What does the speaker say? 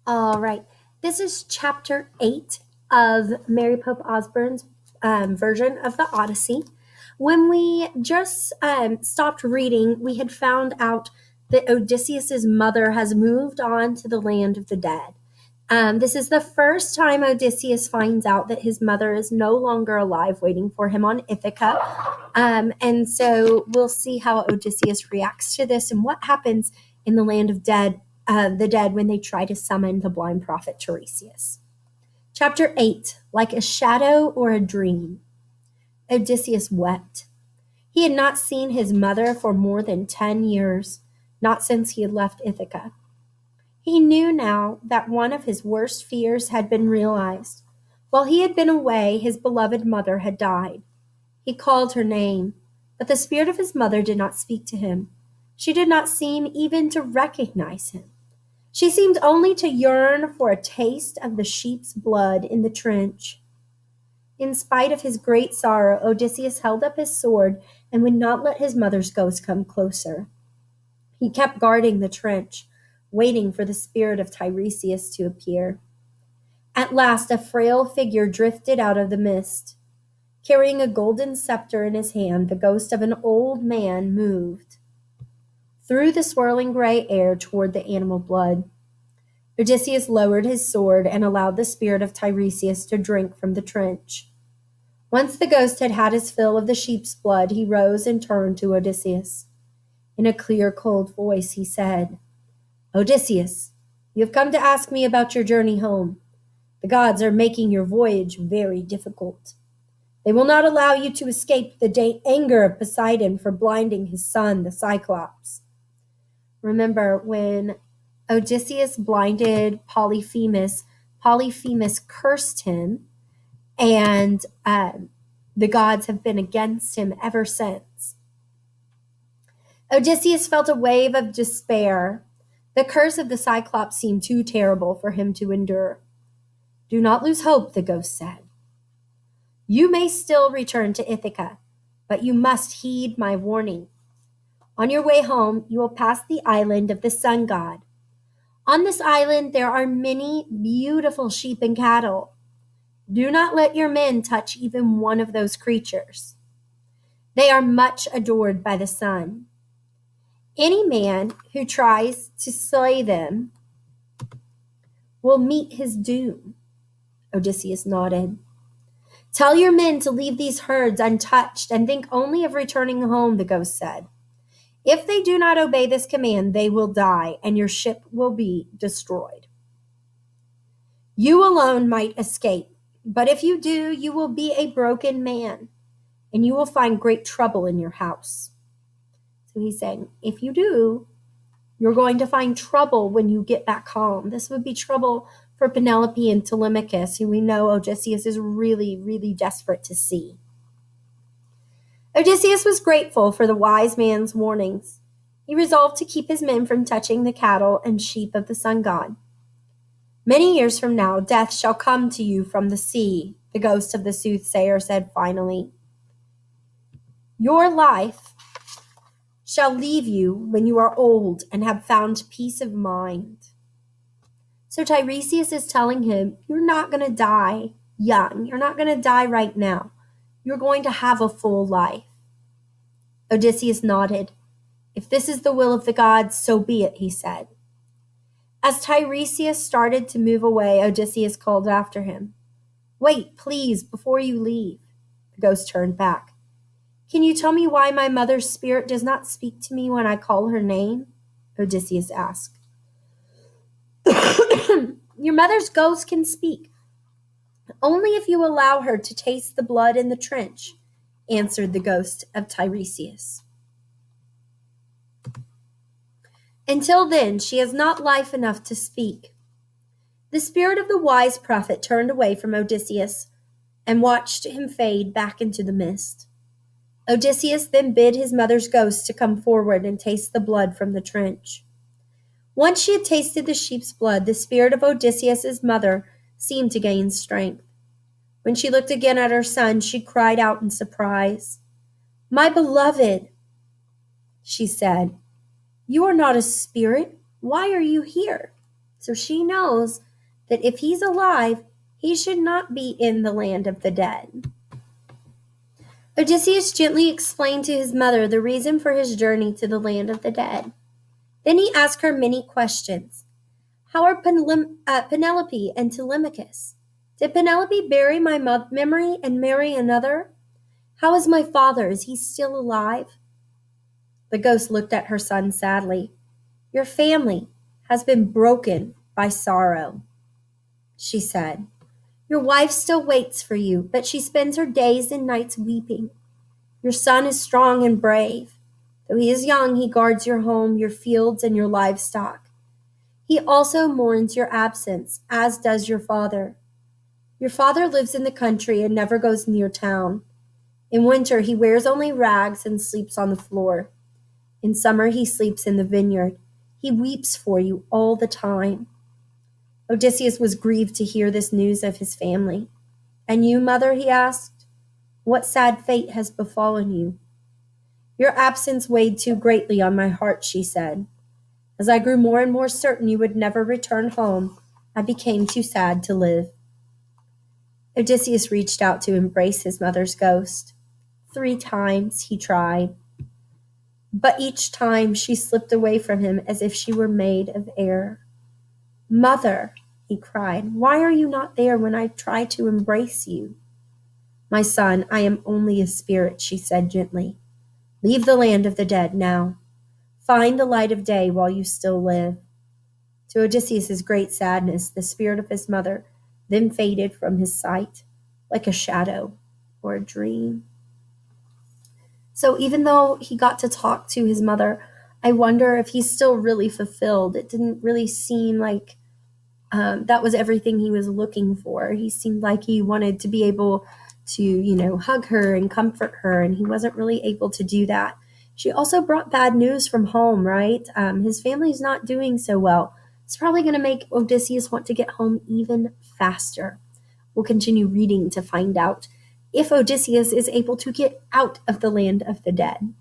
All right. This is chapter 8 of Mary Pope Osborne's version of the Odyssey. When we just stopped reading, we had found out that Odysseus's mother has moved on to the land of the dead. This is the first time Odysseus finds out that his mother is no longer alive, waiting for him on Ithaca. And so we'll see how Odysseus reacts to this and what happens in the land of the dead when they try to summon the blind prophet Tiresias. Chapter 8, like a shadow or a dream. Odysseus wept. He had not seen his mother for more than 10 years, not since he had left Ithaca. He knew now that one of his worst fears had been realized. While he had been away, his beloved mother had died. He called her name, but the spirit of his mother did not speak to him. She did not seem even to recognize him. She seemed only to yearn for a taste of the sheep's blood in the trench. In spite of his great sorrow, Odysseus held up his sword and would not let his mother's ghost come closer. He kept guarding the trench, waiting for the spirit of Tiresias to appear. At last, a frail figure drifted out of the mist. Carrying a golden scepter in his hand, the ghost of an old man moved through the swirling gray air toward the animal blood. Odysseus lowered his sword and allowed the spirit of Tiresias to drink from the trench. Once the ghost had had his fill of the sheep's blood, he rose and turned to Odysseus. In a clear, cold voice, he said, "Odysseus, you have come to ask me about your journey home. The gods are making your voyage very difficult. They will not allow you to escape the anger of Poseidon for blinding his son, the Cyclops." Remember, when Odysseus blinded Polyphemus, Polyphemus cursed him, and the gods have been against him ever since. Odysseus felt a wave of despair. The curse of the Cyclops seemed too terrible for him to endure. "Do not lose hope," the ghost said. "You may still return to Ithaca, but you must heed my warning. On your way home, you will pass the island of the sun god. On this island, there are many beautiful sheep and cattle. Do not let your men touch even one of those creatures. They are much adored by the sun. Any man who tries to slay them will meet his doom." Odysseus nodded. "Tell your men to leave these herds untouched and think only of returning home," the ghost said. "If they do not obey this command, they will die, and your ship will be destroyed. You alone might escape, but if you do, you will be a broken man, and you will find great trouble in your house." So he's saying, if you do, you're going to find trouble when you get back home. This would be trouble for Penelope and Telemachus, who we know Odysseus is really, really desperate to see. Odysseus was grateful for the wise man's warnings. He resolved to keep his men from touching the cattle and sheep of the sun god. "Many years from now, death shall come to you from the sea," the ghost of the soothsayer said finally. "Your life shall leave you when you are old and have found peace of mind." So Tiresias is telling him, you're not going to die young. You're not going to die right now. You're going to have a full life. Odysseus nodded. "If this is the will of the gods, so be it," he said. As Tiresias started to move away, Odysseus called after him. "Wait, please, before you leave." The ghost turned back. "Can you tell me why my mother's spirit does not speak to me when I call her name?" Odysseus asked. "Your mother's ghost can speak, only if you allow her to taste the blood in the trench," answered the ghost of Tiresias. "Until then, she has not life enough to speak." The spirit of the wise prophet turned away from Odysseus and watched him fade back into the mist. Odysseus then bid his mother's ghost to come forward and taste the blood from the trench. Once she had tasted the sheep's blood, the spirit of Odysseus's mother seemed to gain strength. When she looked again at her son, she cried out in surprise. "My beloved," she said, "you are not a spirit. Why are you here?" So she knows that if he's alive, he should not be in the land of the dead. Odysseus gently explained to his mother the reason for his journey to the land of the dead. Then he asked her many questions. How are Penelope and Telemachus? Did Penelope bury my memory and marry another? How is my father? Is he still alive? The ghost looked at her son sadly. Your family has been broken by sorrow, she said. Your wife still waits for you, but she spends her days and nights weeping. Your son is strong and brave. Though he is young, he guards your home, your fields, and your livestock. He also mourns your absence, as does your father. Your father lives in the country and never goes near town. In winter, he wears only rags and sleeps on the floor. In summer, he sleeps in the vineyard. He weeps for you all the time. Odysseus was grieved to hear this news of his family. And you, mother, he asked, what sad fate has befallen you? Your absence weighed too greatly on my heart, she said. As I grew more and more certain you would never return home, I became too sad to live. Odysseus reached out to embrace his mother's ghost. 3 times he tried, but each time she slipped away from him as if she were made of air. Mother, he cried, why are you not there when I try to embrace you? My son, I am only a spirit, she said gently. Leave the land of the dead now. Find the light of day while you still live. To Odysseus' great sadness, the spirit of his mother then faded from his sight, like a shadow or a dream. So even though he got to talk to his mother, I wonder if he's still really fulfilled. It didn't really seem like that was everything he was looking for. He seemed like he wanted to be able to, hug her and comfort her, and he wasn't really able to do that. She also brought bad news from home, right? His family's not doing so well. It's probably going to make Odysseus want to get home even faster. We'll continue reading to find out if Odysseus is able to get out of the land of the dead.